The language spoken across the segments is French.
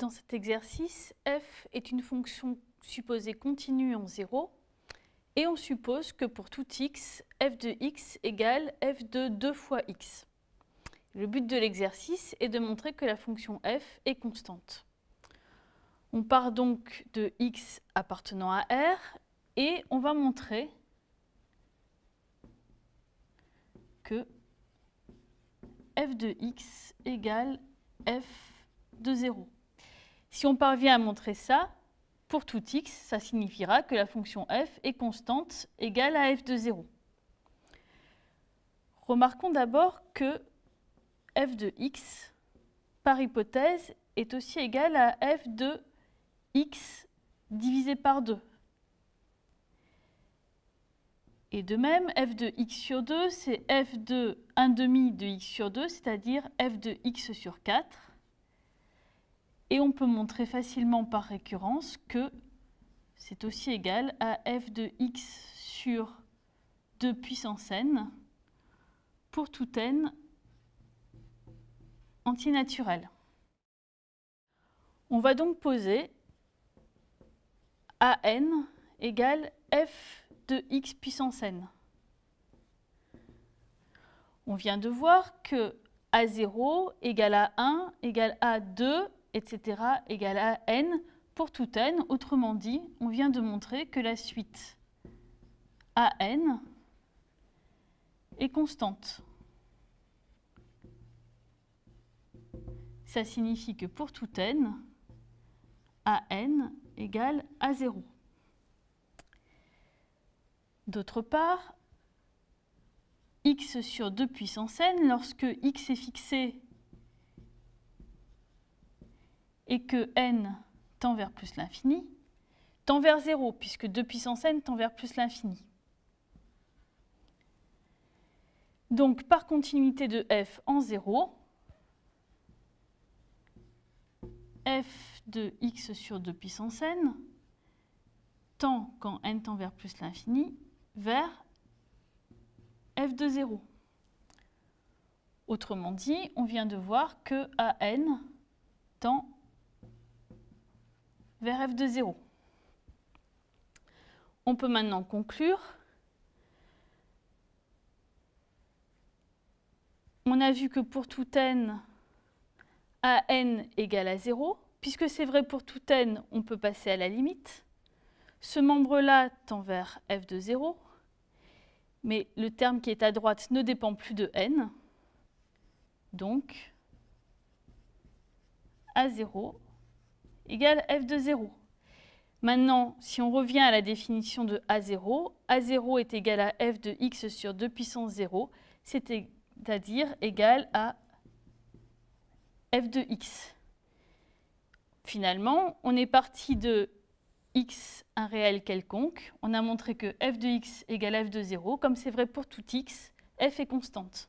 Dans cet exercice, f est une fonction supposée continue en 0 et on suppose que pour tout x, f de x égale f de 2 fois x. Le but de l'exercice est de montrer que la fonction f est constante. On part donc de x appartenant à R et on va montrer que f de x égale f de 0. Si on parvient à montrer ça, pour tout x, ça signifiera que la fonction f est constante égale à f de 0. Remarquons d'abord que f de x, par hypothèse, est aussi égal à f de x divisé par 2. Et de même, f de x sur 2, c'est f de 1/2 de x sur 2, c'est-à-dire f de x sur 4. Et on peut montrer facilement par récurrence que c'est aussi égal à f de x sur 2 puissance n pour tout n entier naturel. On va donc poser an égale f de x puissance n. On vient de voir que a0 égale à 1 égale à 2, etc. égale à n pour tout n. Autrement dit, on vient de montrer que la suite an est constante. Ça signifie que pour tout n, an égale à 0. D'autre part, x sur 2 puissance n, lorsque x est fixé et que n tend vers plus l'infini, tend vers 0, puisque 2 puissance n tend vers plus l'infini. Donc, par continuité de f en 0, f de x sur 2 puissance n tend, quand n tend vers plus l'infini, vers f de 0. Autrement dit, on vient de voir que an tend vers f de 0. On peut maintenant conclure. On a vu que pour tout n, an égale à 0. Puisque c'est vrai pour tout n, on peut passer à la limite. Ce membre-là tend vers f de 0. Mais le terme qui est à droite ne dépend plus de n. Donc, a0 égale f de 0. Maintenant, si on revient à la définition de a0 est égal à f de x sur 2 puissance 0, c'est-à-dire égal à f de x. Finalement, on est parti de x, un réel quelconque. On a montré que f de x égale f de 0. Comme c'est vrai pour tout x, f est constante.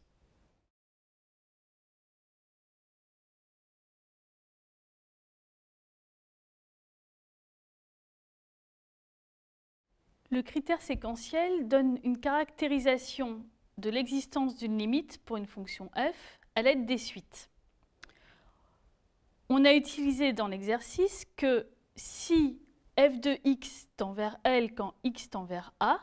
Le critère séquentiel donne une caractérisation de l'existence d'une limite pour une fonction f à l'aide des suites. On a utilisé dans l'exercice que si f de x tend vers L quand x tend vers A,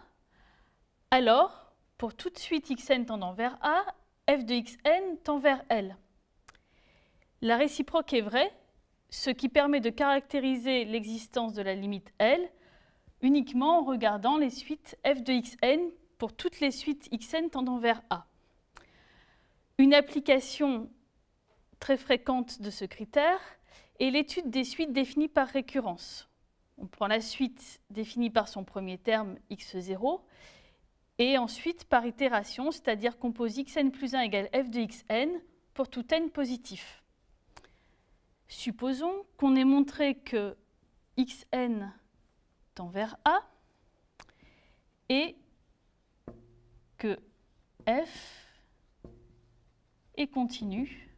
alors, pour toute suite xn tendant vers A, f de xn tend vers L. La réciproque est vraie, ce qui permet de caractériser l'existence de la limite L uniquement en regardant les suites f de xn pour toutes les suites xn tendant vers A. Une application très fréquente de ce critère est l'étude des suites définies par récurrence. On prend la suite définie par son premier terme x0 et ensuite par itération, c'est-à-dire qu'on pose xn plus 1 égale f de xn pour tout n positif. Supposons qu'on ait montré que xn tend vers A et que f est continu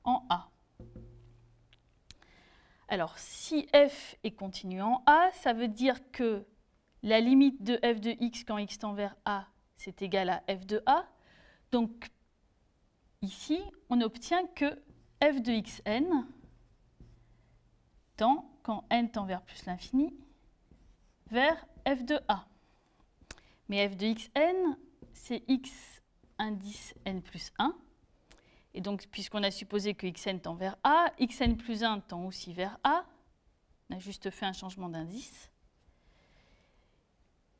en A. Alors, si f est continu en A, ça veut dire que la limite de f de x quand x tend vers A, c'est égal à f de A. Donc, ici, on obtient que f de xn tend, quand n tend vers plus l'infini, vers f de a. Mais f de xn, c'est x indice n plus 1. Et donc, puisqu'on a supposé que xn tend vers a, xn plus 1 tend aussi vers a. On a juste fait un changement d'indice.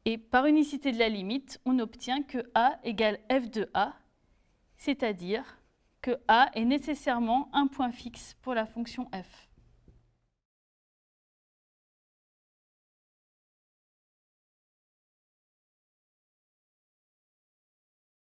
Et par unicité de la limite, on obtient que a égale f de a, c'est-à-dire que a est nécessairement un point fixe pour la fonction f.